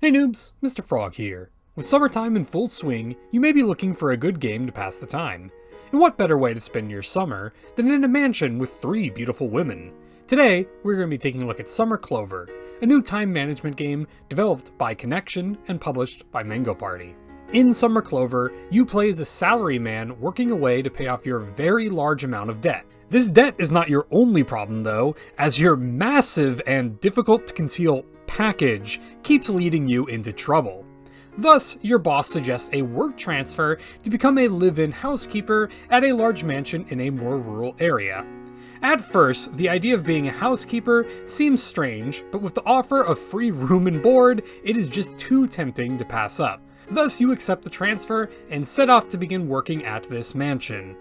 Hey noobs, Mr. Frog here. With summertime in full swing, you may be looking for a good game to pass the time. And what better way to spend your summer than in a mansion with 3 beautiful women? Today, we're going to be taking a look at Summer Clover, a new time management game developed by Connection and published by Mango Party. In Summer Clover, you play as a salaryman working away to pay off your very large amount of debt. This debt is not your only problem though, as your massive and difficult to conceal package keeps leading you into trouble. Thus, your boss suggests a work transfer to become a live-in housekeeper at a large mansion in a more rural area. At first, the idea of being a housekeeper seems strange, but with the offer of free room and board, it is just too tempting to pass up. Thus, you accept the transfer and set off to begin working at this mansion.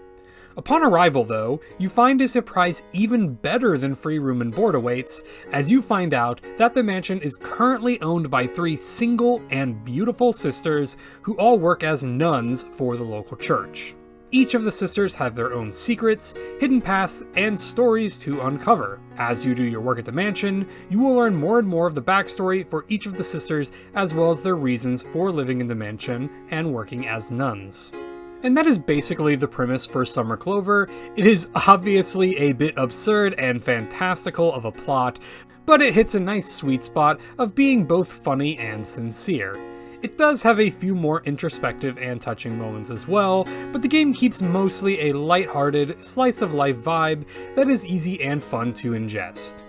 Upon arrival though, you find a surprise even better than free room and board awaits, as you find out that the mansion is currently owned by 3 single and beautiful sisters who all work as nuns for the local church. Each of the sisters have their own secrets, hidden pasts, and stories to uncover. As you do your work at the mansion, you will learn more and more of the backstory for each of the sisters as well as their reasons for living in the mansion and working as nuns. And that is basically the premise for Summer Clover. It is obviously a bit absurd and fantastical of a plot, but it hits a nice sweet spot of being both funny and sincere. It does have a few more introspective and touching moments as well, but the game keeps mostly a lighthearted, slice-of-life vibe that is easy and fun to ingest.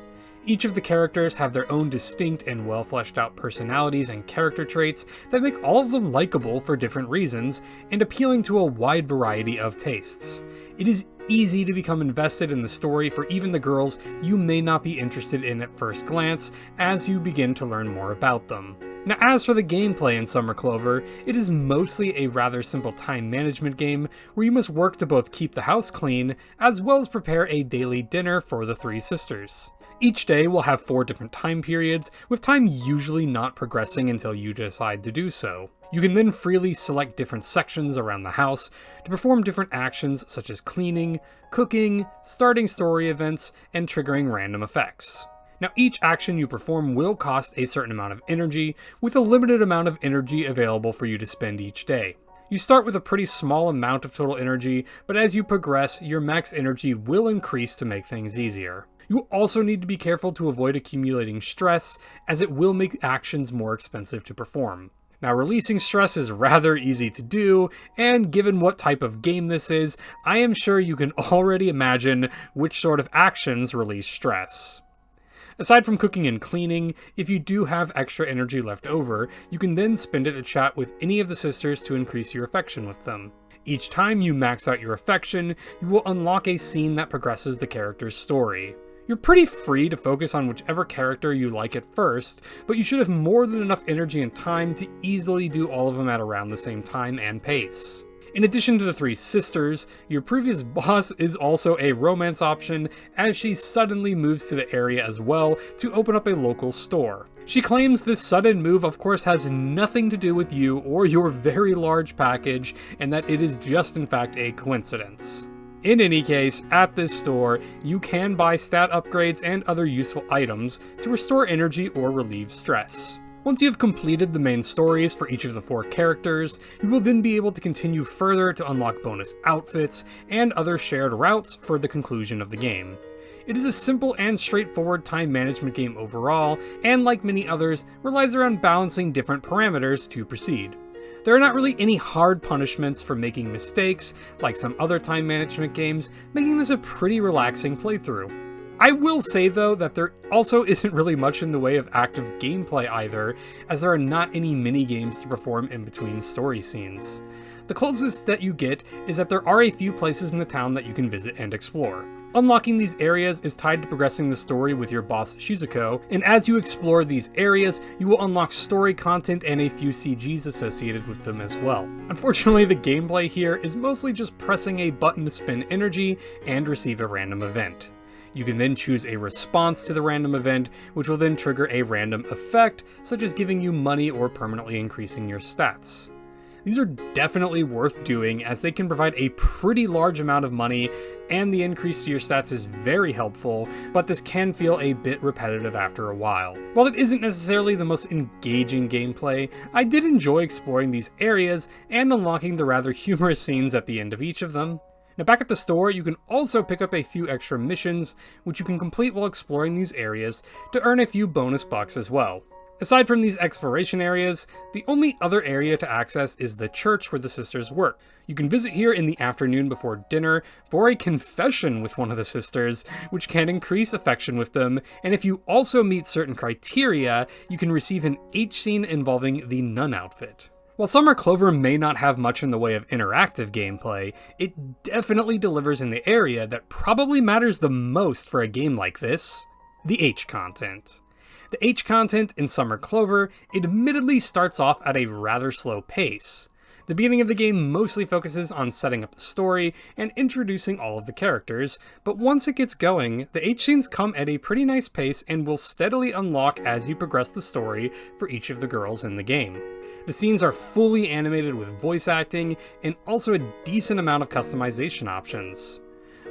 Each of the characters have their own distinct and well-fleshed-out personalities and character traits that make all of them likable for different reasons and appealing to a wide variety of tastes. It is easy to become invested in the story for even the girls you may not be interested in at first glance as you begin to learn more about them. Now, as for the gameplay in Summer Clover, it is mostly a rather simple time management game where you must work to both keep the house clean as well as prepare a daily dinner for the 3 sisters. Each day will have 4 different time periods, with time usually not progressing until you decide to do so. You can then freely select different sections around the house to perform different actions such as cleaning, cooking, starting story events, and triggering random effects. Now, each action you perform will cost a certain amount of energy, with a limited amount of energy available for you to spend each day. You start with a pretty small amount of total energy, but as you progress, your max energy will increase to make things easier. You also need to be careful to avoid accumulating stress, as it will make actions more expensive to perform. Now, releasing stress is rather easy to do, and given what type of game this is, I am sure you can already imagine which sort of actions release stress. Aside from cooking and cleaning, if you do have extra energy left over, you can then spend it to chat with any of the sisters to increase your affection with them. Each time you max out your affection, you will unlock a scene that progresses the character's story. You're pretty free to focus on whichever character you like at first, but you should have more than enough energy and time to easily do all of them at around the same time and pace. In addition to the 3 sisters, your previous boss is also a romance option as she suddenly moves to the area as well to open up a local store. She claims this sudden move of course has nothing to do with you or your very large package and that it is just in fact a coincidence. In any case, at this store, you can buy stat upgrades and other useful items to restore energy or relieve stress. Once you have completed the main stories for each of the 4 characters, you will then be able to continue further to unlock bonus outfits and other shared routes for the conclusion of the game. It is a simple and straightforward time management game overall, and like many others, relies around balancing different parameters to proceed. There are not really any hard punishments for making mistakes, like some other time management games, making this a pretty relaxing playthrough. I will say though that there also isn't really much in the way of active gameplay either, as there are not any mini-games to perform in between story scenes. The closest that you get is that there are a few places in the town that you can visit and explore. Unlocking these areas is tied to progressing the story with your boss Shizuko, and as you explore these areas, you will unlock story content and a few CGs associated with them as well. Unfortunately, the gameplay here is mostly just pressing a button to spend energy and receive a random event. You can then choose a response to the random event, which will then trigger a random effect, such as giving you money or permanently increasing your stats. These are definitely worth doing as they can provide a pretty large amount of money, and the increase to your stats is very helpful, but this can feel a bit repetitive after a while. While it isn't necessarily the most engaging gameplay, I did enjoy exploring these areas and unlocking the rather humorous scenes at the end of each of them. Now back at the store, you can also pick up a few extra missions, which you can complete while exploring these areas to earn a few bonus bucks as well. Aside from these exploration areas, the only other area to access is the church where the sisters work. You can visit here in the afternoon before dinner for a confession with one of the sisters, which can increase affection with them, and if you also meet certain criteria, you can receive an H scene involving the nun outfit. While Summer Clover may not have much in the way of interactive gameplay, it definitely delivers in the area that probably matters the most for a game like this: the H content. The H content in Summer Clover admittedly starts off at a rather slow pace. The beginning of the game mostly focuses on setting up the story and introducing all of the characters, but once it gets going, the H scenes come at a pretty nice pace and will steadily unlock as you progress the story for each of the girls in the game. The scenes are fully animated with voice acting and also a decent amount of customization options.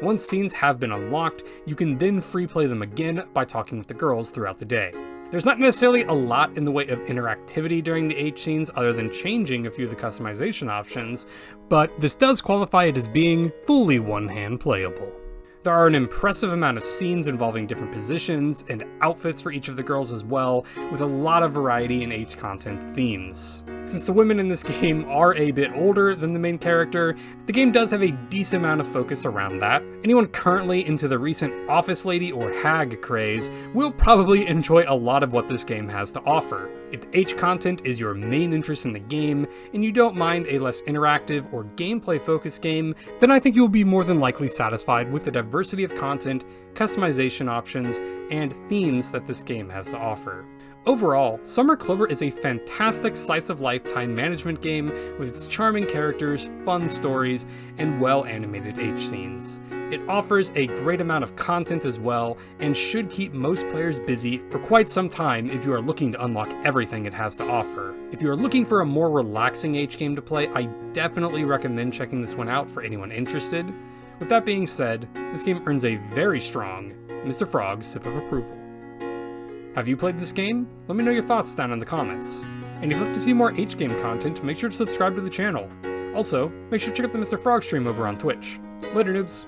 Once scenes have been unlocked, you can then free play them again by talking with the girls throughout the day. There's not necessarily a lot in the way of interactivity during the H scenes other than changing a few of the customization options, but this does qualify it as being fully one-hand playable. There are an impressive amount of scenes involving different positions and outfits for each of the girls as well, with a lot of variety in H content themes. Since the women in this game are a bit older than the main character, the game does have a decent amount of focus around that. Anyone currently into the recent office lady or hag craze will probably enjoy a lot of what this game has to offer. If the H content is your main interest in the game, and you don't mind a less interactive or gameplay focused game, then I think you will be more than likely satisfied with the diversity of content, customization options, and themes that this game has to offer. Overall, Summer Clover is a fantastic slice-of-life time management game with its charming characters, fun stories, and well-animated H scenes. It offers a great amount of content as well, and should keep most players busy for quite some time if you are looking to unlock everything it has to offer. If you are looking for a more relaxing H game to play, I definitely recommend checking this one out for anyone interested. With that being said, this game earns a very strong Mr. Frog sip of approval. Have you played this game? Let me know your thoughts down in the comments. And if you look to see more H-game content, make sure to subscribe to the channel. Also, make sure to check out the Mr. Frog stream over on Twitch. Later, noobs.